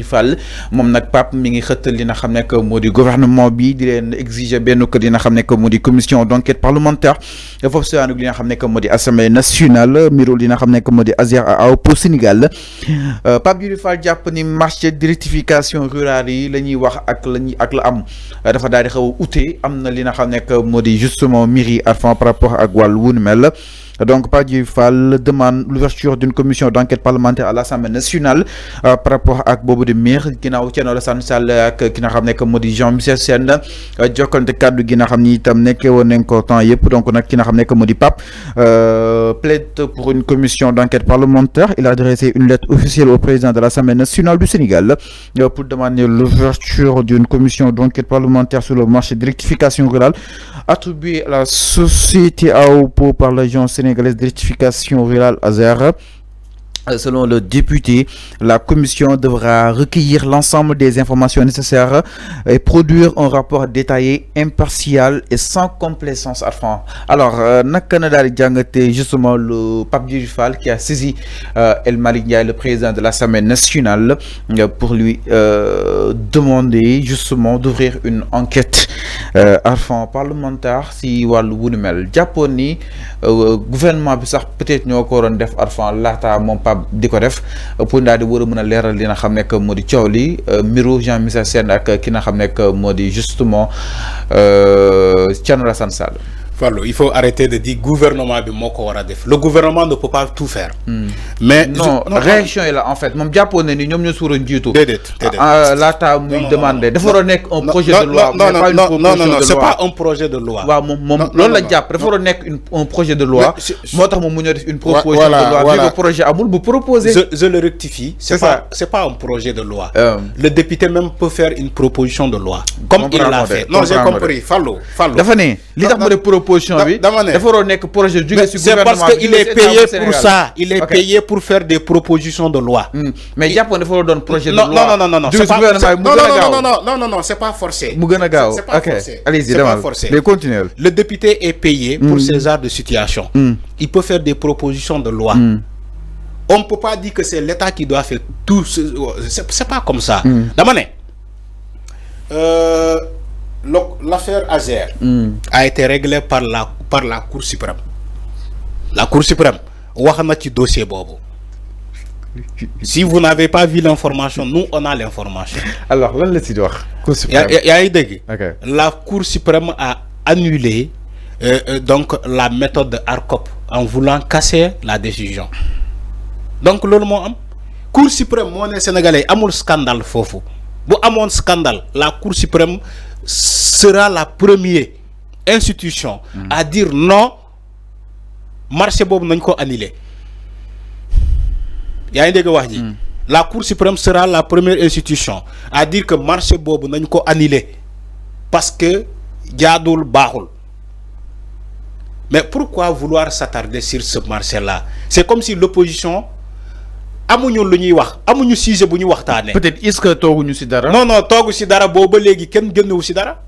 Fall moom nag Pape mi ngi xëttal li nga xam ne que moo di gouvernement bi di leen exiger benn que li nga xam ne que moo di commission d'enquête parlementaire foofu si li nga xam ne que moo di assemblée nationale miro li nga xam ne que moo di Azer Aw pour Sénégal Pape Djibril Fall jàpp ni marché de rectification rurale yi la ñuy wax ak la am dafa daal di xaw a ute am na li nga xam ne que moo di justement mairie Arfan par rapport ak wàllu wu ni mel. Donc, Pape Djibril Fall demande l'ouverture d'une commission d'enquête parlementaire à l'Assemblée nationale par rapport à Bobo de Mir, ginnaaw Thierno Alassane Sall ak ki nga xam ne que moo di Jean-Michel Sène jokkante kàddu gi nga xam ni itam nekkee woon nañ ko temps yëpp donc nag ki nga xam ne que moo di Pape plaide pour une commission d'enquête parlementaire. Il a adressé une lettre officielle au président de l'Assemblée nationale du Sénégal pour demander l'ouverture d'une commission d'enquête parlementaire sur le marché de rectification rurale attribué à la société AOPO par l'agence sénégalaise de rectification rurale Azer. Selon le député, la commission devra recueillir l'ensemble des informations nécessaires et produire un rapport détaillé, impartial et sans complaisance. Alors, Canada a justement le Pape Djibril Fall qui a saisi El Malick Ndiaye, le président de l'Assemblée nationale, pour lui demander justement d'ouvrir une enquête parlementaire si wàllu wu ni mel jàppoon ni gouvernement bi sax peut-être ñoo ko waroon def laata moom Pape di ko def pour daal di war a mën a leeral li nga xam ne que moo di coow li mbiru Jean-Michel Sène ak ki nga xam ne que moo di justement Thierno Alassane Sall. Fallo, il faut arrêter de dire gouvernement bi moko wara def. Le gouvernement ne peut pas tout faire. Mais non, réaction est là en fait. Mom jappone ni ñom ñoo suron jitu. Dédét. Lata muy demander dafa wara nek un projet de loi. Non, c'est pas un projet de loi. Wa mom loolu la japp dafa wara nek un projet de loi. Motax mom mu ñoo def une proposition de loi. Le projet amul bu proposer. Je le rectifie. C'est pas un projet de loi. Le député même peut faire une proposition de loi comme il l'a fait. Non, j'ai compris. Fallo. Dafa né li tax mo def proposition bi dafa wara nek projet jóge ci gouvernement. C'est parce qu'il est payé pour ça. Il est payé pour faire des propositions de loi. Mais jappone dafa wara don projet de loi. Non, c'est pas forcé. Mu gëna gaaw. C'est pas forcé. Allez-y, c'est pas forcé. Le député est payé pour ces genres de situation. Il peut faire des propositions de loi. On ne peut pas dire que c'est l'État qui doit faire tout. C'est pas comme ça. Damane. L'affaire Azer a été réglée par la Cour suprême. La Cour suprême, waxna ci dossier bobo. Si vous n'avez pas vu l'information, nous on a l'information. Alors, lan la ci wax Cour suprême. La Cour suprême a annulé donc la méthode de ARCOP en voulant casser la décision. Donc lolu mo am Cour suprême mo né sénégalais amul scandale fofu. Bu amone scandale, la Cour suprême sera la première institution à dire non, marché bobu nañ ko annuler. Yaa ngi dégg wax ji. La Cour suprême sera la première institution à dire que marché bobu nañ ko annuler parce que jaadul baaxul. Mais pourquoi vouloir s'attarder sur ce marché-là? C'est comme si l'opposition amuñu lu ñuy wax amuñu sujet bu ñu waxtaanee. Peut-être est-ce que tooguñu ci dara. Non toogu ci dara boobu ba léegi kenn génnewu ci dara.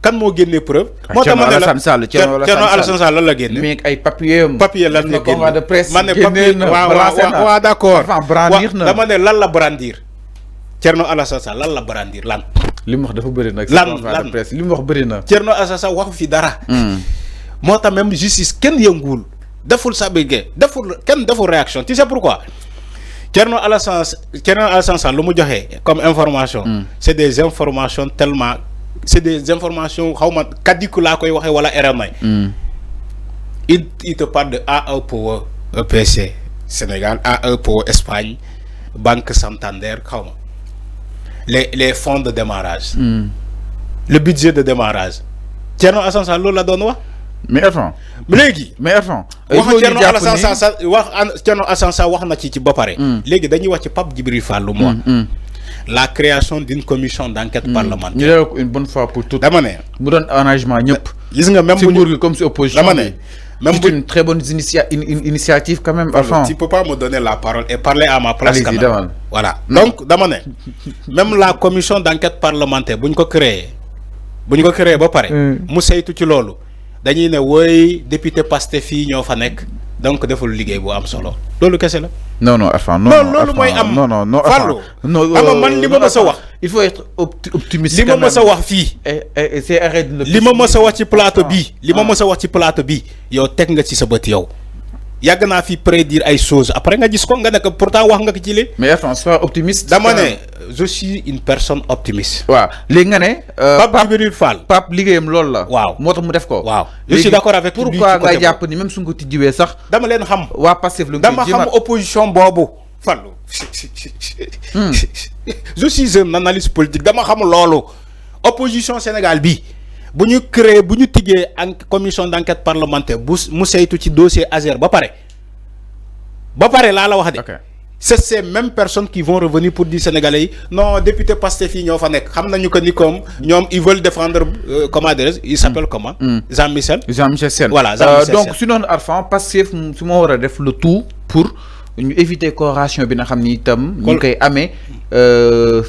Kan moo génnee preuve. moo tax ma ne la Thierno Alassane Sall lan la génne. mais ay papier lan la génne de presse. ma ne papier waaw d'accord. dama ne lan la brandir. Thierno Alassane Sall lan la brandir lan. li mu wax dafa bëri nag. lan presse li mu wax bëri na. Thierno Alassane Sall waxu fi dara. moo tax même justice kenn yënguwul deful sa bëggee kenn deful réaction tu sais pourquoi. Thierno Alassane Sall lu mu joxe comme information. C'est des informations tellement. C'est des informations xawma kaddiku laa koy waxe wala RMI. Il te parle de AE pour EPC Sénégal, AE pour Espagne, Banque Santander, xawma les fonds de démarrage. Le budget de démarrage. Thierno Alassane Sall loolu la doon wax. mais attends léegi wax Thierno Alassane Sall wax na ci ba pare. léegi dañuy wax ci Pape Djibril Fall lu mu wax. La création d'une commission d'enquête parlementaire. ñu def une bonne fois pour toutes. dama ne mu doon arrangement ñëpp. gis nga même si nguur gi comme si opposition. dama ne même une très bonne initiative quand même. Enfin, tu peux pas me donner la parole et parler à ma place. Allez-y, quand même. Voilà. Donc dama ne même la commission d'enquête parlementaire buñ ko créer ba pare. mu saytu ci loolu dañuy ne woy député Pastef fii ñoo fa nekk donc deful liggéey bu am solo loolu kese la. non non enfin non loolu mooy am non Fallou non man li ma mës a wax. il faut être optimiste. li ma mës a wax fii. c'est arrête de li ma mës a wax ci plateau bii. li ma mës a wax ci plateau bii. yow teg nga ci sa bët yow. yàgg naa fi prédire ay choses après nga gis ko nga ne que pourtant wax nga ko ci li. mais attends sois optimiste. dama ne je suis une personne optimiste. waaw léegi nga ne. Pape Djibril Fall. Pape liggéeyam loolu la. waaw moo tax mu def ko. waaw je suis d'accord avec lui. pourquoi nga jàpp ni même su nga ko tijjiwee sax. dama leen xam. waa Pastef lu dama xam opposition boobu. Fallou. je suis un analyste politique dama xam loolu. opposition Sénégal bi bu ñu créé bu ñu tijjee en commission d'enquête parlementaire bu mu saytu ci dossier Azer ba pare laa la wax de. c'est ces mêmes personnes qui vont revenir pour dire Sénégalais non député Pastef yi ñoo fa nekk xam nañu que ni comme ñoom ils veulent défendre comment dire il s'appelle comment. Jean-Michel Sène. voilà Jean-Michel Sène. donc si noonu Arfan Pastef su ma war a def le tout pour ñu éviter corrélation bi nga xam ni itam. ñu koy amee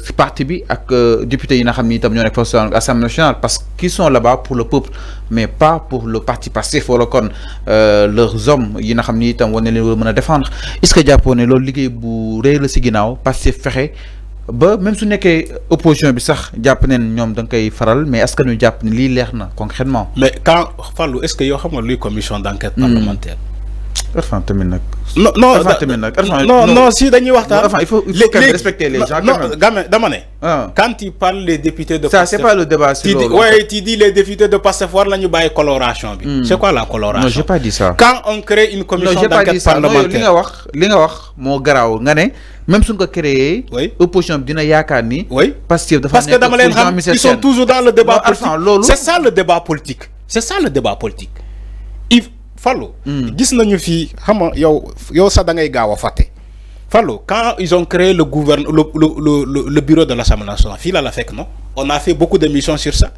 si parti bi ak député yi nga xam ni itam ñoo nekk foofu Assemblée nationale parce qu'ils sont là-bas pour le peuple mais pas pour le parti Pastef wala kon leurs hommes yi nga xam ni itam war na leen war a mën a défendre est-ce que jàppoo ne loolu liggéey bu rëy la si ginnaaw Pastef fexe ba même su nekkee opposition bi sax jàpp neen ñoom da nga koy faral mais est-ce que ñu jàpp ni lii leer na concrètement. mais quand Fallou est-ce que yow xam nga luy commission d'enquête parlementaire. Arfan tamit nag. non si dañuy waxtaan. il faut respecter les gens. dama ne. quand il parle les députés de. ça c'est pas le débat sur loolu. ouais tu dis les députés de Pastef war la ñu bàyyi coloration bi. c'est quoi la coloration. non j'ai pas dit ça. quand on crée une commission d'enquête parlementaire. li nga wax moo garaaw nga ne même suñ ko créé. opposition bi dina yaakaar ni. Pastef dafa parce que dama leen xam ils sont toujours dans le débat politique. c'est ça le débat politique. c'est ça le débat politique. Fallou gis nañu fii xam nga yow sax da ngay gaaw a fàtte Fallou quand ils ont créé le bureau de l'Assemblée nationale fii la fekk non on a fait beaucoup d'émissions sur ça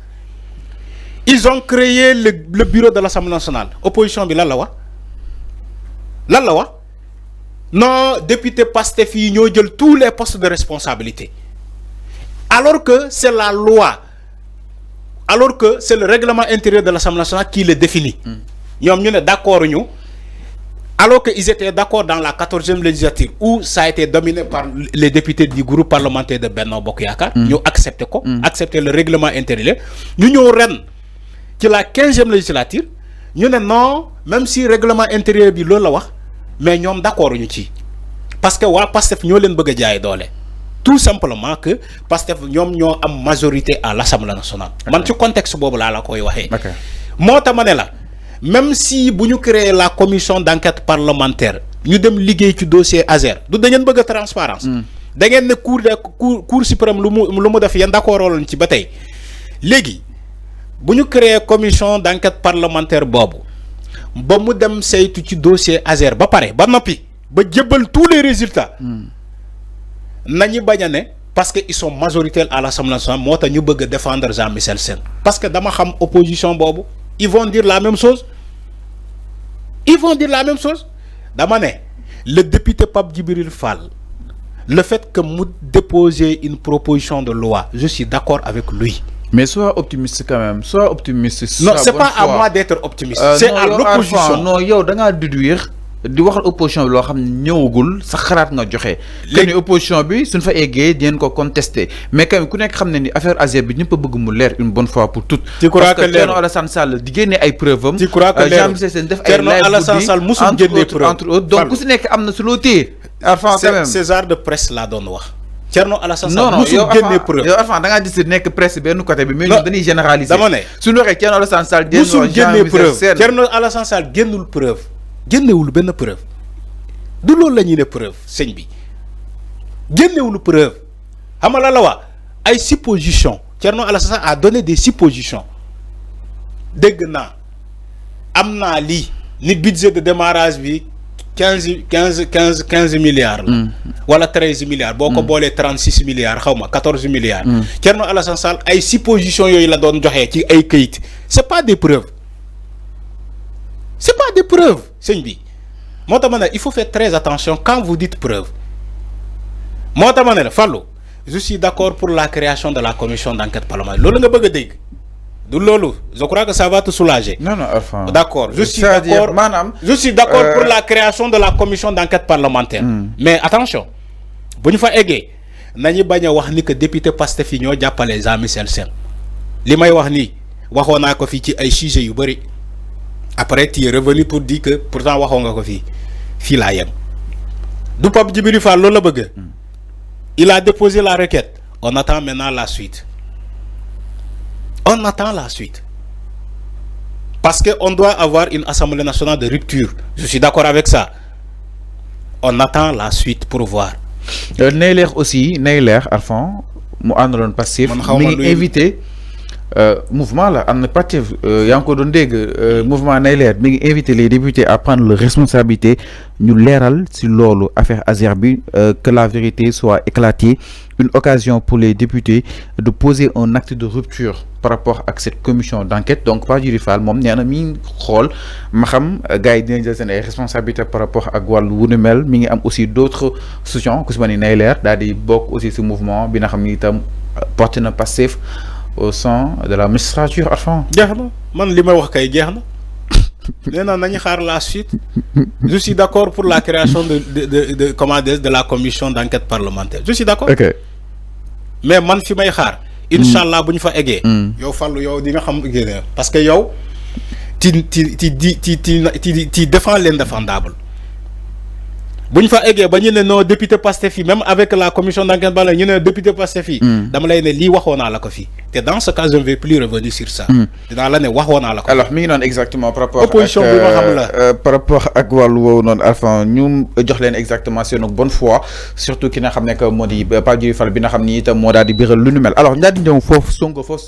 ils ont créé le bureau de l'Assemblée nationale opposition bi lan la wax non député Pastef yi ñoo jël tous les postes de responsabilité alors que c'est la loi alors que c'est le règlement intérieur de l'Assemblée nationale qui le définit. ñoom ñu ne d'accord ñu alors que ils étaient d'accord dans la 14e législature où ça a été dominé par les députés du groupe parlementaire de Benno Bokk Yaakaar. ñu accepté ko. accepté le règlement intérieur. ñu ñëw ren ci la 15e législature ñu ne non même si règlement intérieur bi loolu la wax mais ñoom d'accord ñu ci parce que waa Pastef ñoo leen bëgg a jaay doole. tout simplement que Pastef ñoom ñoo am majorité à l'Assemblée nationale. man ci contexte boobu laa la koy waxee. moo tax ma ne la. même si bu ñu créer la commission d'enquête parlementaire ñu dem liggéey ci dossier Azer du da ngeen bëgg a transparence da ngeen ne cour suprême lu mu def yéen d'accord loon ci ba tey léegi bu ñu créer commission d'enquête parlementaire boobu ba mu dem saytu ci dossier Azer ba pare ba noppi ba jébbal tous les résultats nañu bañ a ne parce que ils sont majoritaires à l'Assemblée nationale moo tax ñu bëgg a défendre Jean-Michel Sène parce que dama xam opposition boobu ils vont dire la même chose. Dama ne le député Pape Djibril Fall le fait que mu déposer une proposition de loi je suis d'accord avec lui. mais sois optimiste quand même sois optimiste. non c'est pas à moi d'être optimiste. c'est à l'opposition. non yow da ngaa déduire di waxal opposition bi loo xam ne ñëwagul sa xalaat nga joxe. léegi opposition bi suñ fa eggee dinañ ko contester mais quand même ku nekk xam ne ni affaire Azer bi ñëpp a bëgg mu leer une bonne fois pour toutes. tu crois que parce que Thierno Alassane Sall di génne ay preuves am. tu crois que leer Jean-Michel Sène def ay live entre autres donc ku si nekk am na su loo téye. Arfan quand même César de presse laa doon wax. Thierno Alassane Sall musul génne preuve. yow Arfan da ngaa gis nekk presse benn côté bi. mais ñun dañuy généraliser. dama ne suñu waxee Thierno Alassane Sall. musul génne preuve Thierno Alassane Sall génnul preuve. génnewul benn preuve du loolu la ñuy ne preuve sëñ bi génnewul preuve xam nga la wax ay supposition Thierno Alassane Sall a donné des suppositions dégg naa am naa lii ni budget de démarrage bi 15 milliards la wala 13 milliards boo ko boolee 36 milliards xaw ma 14 milliards Thierno Alassane Sall ay suppositions yooyu la doon joxee ci ay këyit c'est pas des preuves sëñ bi moo tax ma ne il faut faire très attention quand vous dites preuve moo tax ma ne la Fallou je suis d'accord pour la création de la commission d'enquête parlementaire loolu nga bëgg a dégg je crois que ça va te soulager. Non, enfin. D'accord. Je suis d'accord pour la création de la commission d'enquête parlementaire. Mais attention, si nous faisons wax ni que député Pastef yi ñoo jàppale Jean-Michel Sène li may wax nii waxoon naa ko fii ci ay sujets yu bëri après tu es revenu pour dire que pourtant waxoon nga ko fii laa yem du Pape Djibril Fall loolu la bëgg. Il a déposé la requête. On attend maintenant la suite. On attend la suite. Parce qu'on doit avoir une assemblée nationale de rupture. Je suis d'accord avec ça. On attend la suite pour voir. Neyler aussi, Neyler, Alphon, mu àndaloon Pastef mi ngi invité mouvement là am na Pastef yaa ngi ko doon dégg mouvement Neyler mi ngi invité les députés à prendre leurs responsabilités ñu leeral ci loolu affaire Azer bi que la vérité soit éclatée, une occasion pour les députés de poser un acte de rupture par rapport à cette commission d'enquête. Donc Pape Djibril Fall moom nee na mi ngi xool ma xam gars yi dinañ jël seen ay responsabilités par rapport ak wàllu wu ni mel. Mi ngi am aussi d'autres solutions ku si mel ni Neyler daal di bokk aussi ce mouvement bi nga xam ni itam porté na Pastef au sein de la magistrature. Enfin jeex na man li may wax kay jeex na nee naa nañu xaar la suite. Je suis d'accord pour la création de la commission d'enquête parlementaire. Je suis d'accord. Ok. Mais man fi may xaar. Inch'Allah bu ñu fa eggee. yow Fallou yow di nga xam parce que yow tu défends l'indéfendable. bu ñu fa eggee ba ñu ne non député Pastef yi même avec la commission d'enquête ba la ñu ne député Pastef yi dama lay ne lii waxoon naa la ko fii te dans ce cas je ne vais plus revenir sur ça. dinaa la ne waxoon naa la ko. Alors mi ngi noonu exactement par rapport opposition bi ma xam la par rapport ak wàllu woowu noonu Alpha ñu jox leen exactement seen bonne foi surtout ki nga xam ne que moo di Pape Djibril Fall bi nga xam ni itam moo daal di biral lu nu mel. Alors ñaari ñëw foofu Sonko foofu